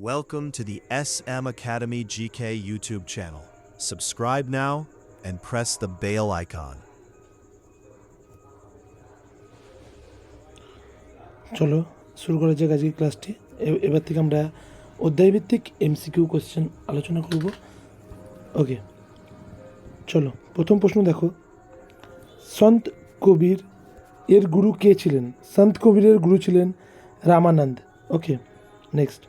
Welcome to the SM Academy GK YouTube channel. Subscribe now and press the bell icon. চলো শুরু করা যাক আজকের ক্লাসটি। এবার থেকে আমরা অধ্যায়ভিত্তিক এমসিকিউ কোশ্চেন আলোচনা করব। ওকে, চলো প্রথম প্রশ্ন দেখো, সন্ত কবির এর গুরু কে ছিলেন? সন্ত কবিরের গুরু ছিলেন রামানন্দ। ওকে, নেক্সট,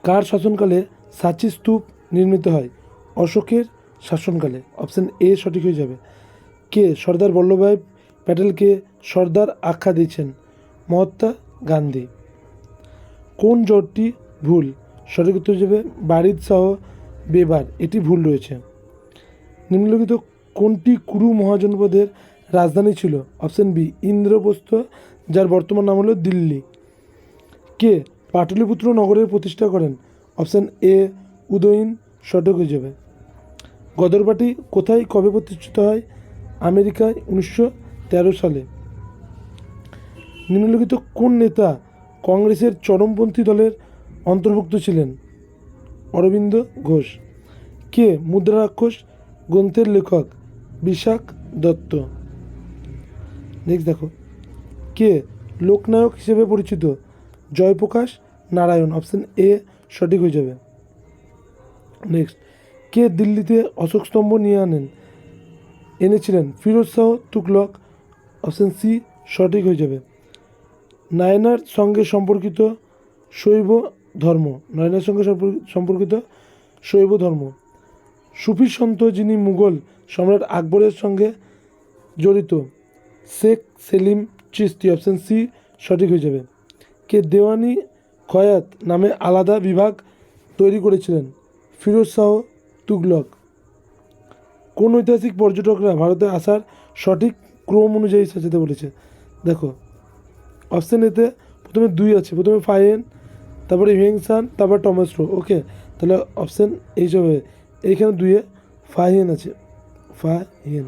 কার শাসনকালে সাঁচি স্তূপ নির্মিত হয়? অশোকের শাসনকালে। অপশান এ সঠিক হয়ে যাবে। কে সর্দার বল্লভভাই প্যাটেলকে সর্দার আখ্যা দিয়েছেন? মহাত্মা গান্ধী। কোন জোটটি ভুল? সঠিক উত্তর যাবে বারিদ শাহ বেবার, এটি ভুল রয়েছে। নিম্নলিখিত কোনটি কুরু মহাজনপদের রাজধানী ছিল? অপশান বি ইন্দ্রপ্রস্থ, যার বর্তমান নাম হলো দিল্লি। কে পাটলিপুত্র নগরের প্রতিষ্ঠা করেন? অপশান এ উদয়ন, সঠিক হয়ে যাবে। গদর পার্টি কোথায় কবে প্রতিষ্ঠিত হয়? আমেরিকায় 1913 সালে। নিম্নলিখিত কোন নেতা কংগ্রেসের চরমপন্থী দলের অন্তর্ভুক্ত ছিলেন? অরবিন্দ ঘোষ। কে মুদ্রা রাক্ষস গ্রন্থের লেখক? বিশাখ দত্ত। নেক্সট দেখো, কে লোকনায়ক হিসেবে পরিচিত? জয়প্রকাশ নারায়ণ। অপশান এ সঠিক হয়ে যাবে। নেক্সট, কে দিল্লিতে অশোক স্তম্ভ নিয়ে এনেছিলেন? ফিরোজ শাহ তুগলক। অপশান সি সঠিক হয়ে যাবে। নায়নার সঙ্গে সম্পর্কিত শৈব ধর্ম। নায়নার সঙ্গে সম্পর্কিত শৈব ধর্ম। সুফি সন্ত যিনি মুঘল সম্রাট আকবরের সঙ্গে জড়িত? শেখ সেলিম চিশতি। অপশান সি সঠিক হয়ে যাবে। কে দেওয়ানি খয়াত নামে আলাদা বিভাগ তৈরি করেছিলেন? ফিরোজ শাহ তুগলক। কোন ঐতিহাসিক পর্যটকরা ভারতে আসার সঠিক ক্রম অনুযায়ী সাজাতে বলেছে? দেখো, অপশান এতে প্রথমে 2 আছে, প্রথমে ফাইয়েন, তারপরে হিউয়েনসাং, তারপর টমাস রো। ওকে, তাহলে অপশান এই হবে, এইখানে 2-এ ফাইয়েন আছে, ফাইয়েন।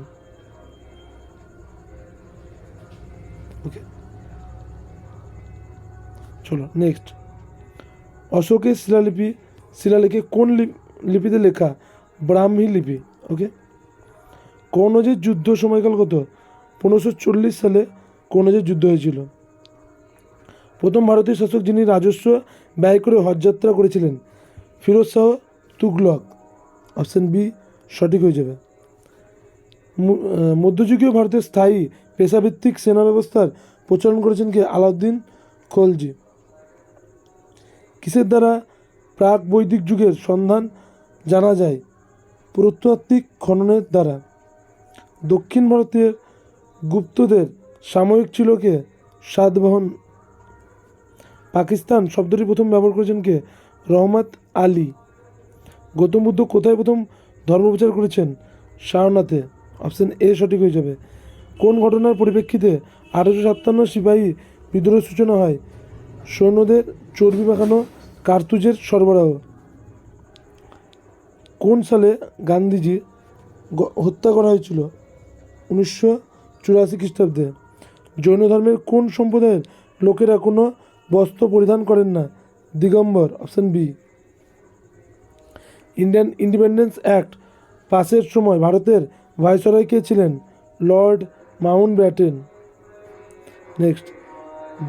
ওকে, চলো নেক্সট, অশোকের শিলালেখে কোন লিপিতে লেখা? ব্রাহ্মী লিপি। ওকে, কনৌজের যুদ্ধ সময়কাল কত? 1540 সালে কনৌজের যুদ্ধ হয়েছিল। প্রথম ভারতীয় শাসক যিনি রাজস্ব ব্যয় করে হজযাত্রা করেছিলেন? ফিরোজ শাহ তুগলক। অপশান বি সঠিক হয়ে যাবে। মধ্যযুগীয় ভারতের স্থায়ী পেশাভিত্তিক সেনা ব্যবস্থার প্রচলন করেছেন কে? আলাউদ্দিন খলজি। কিসের দ্বারা প্রাক বৈদিক যুগের সন্ধান জানা যায়? প্রত্নতাত্ত্বিক খননের দ্বারা। দক্ষিণ ভারতের গুপ্তদের সাময়িক ছিল কে? সাতবাহন। পাকিস্তান শব্দটি প্রথম ব্যবহার করেছেন কে? রহমত আলী। গৌতম বুদ্ধ কোথায় প্রথম ধর্মপ্রচার করেছেন? সারনাথে। অপশান এ সঠিক হয়ে যাবে। কোন ঘটনার পরিপ্রেক্ষিতে 1857 সিপাহী বিদ্রোহের সূচনা হয়? সৈন্যদের চর্বি মাখানো কার্তুজের সরবরাহ। কোন সালে গান্ধীজি হত্যা করা হয়েছিল? 1984 খ্রিস্টাব্দে। জৈন ধর্মের কোন সম্প্রদায়ের লোকেরা কোনো বস্ত্র পরিধান করেন না? দিগম্বর। Option B. Indian Independence Act পাসের সময় ভারতের ভাইসরয় কে ছিলেন? Lord Mountbatten. নেক্সট,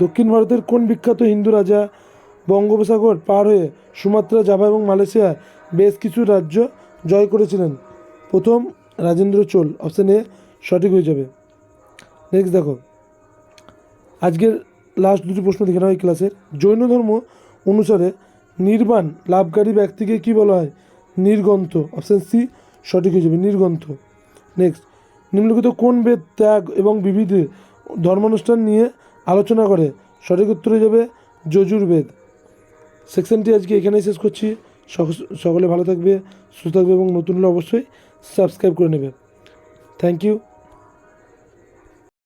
দক্ষিণ ভারতের কোন বিখ্যাত হিন্দু রাজা বঙ্গোপসাগর পার হয়ে সুমাত্রা, জাভা এবং মালয়েশিয়া বেশ কিছু রাজ্য জয় করেছিলেন? প্রথম রাজেন্দ্র চোল। অপশান এ সঠিক হয়ে যাবে। নেক্সট দেখো, আজকের লাস্ট 2টি প্রশ্ন দেখে নেওয়া এই ক্লাসের। জৈন ধর্ম অনুসারে নির্বাণ লাভকারী ব্যক্তিকে কি বলা হয়? নির্গ্রন্থ। অপশান সি সঠিক হয়ে যাবে, নির্গ্রন্থ। নেক্সট, নিম্নলিখিত কোন বেদ ত্যাগ এবং বিবিধ ধর্মানুষ্ঠান নিয়ে আলোচনা করে? সঠিক উত্তর হয়ে যাবে যজুর্বেদ। সেকশনটি আজকে এখানেই শেষ করছি। সকলে ভালো থাকবে, সুস্থ থাকবে এবং নতুন হলে অবশ্যই সাবস্ক্রাইব করে নেবে। Thank you.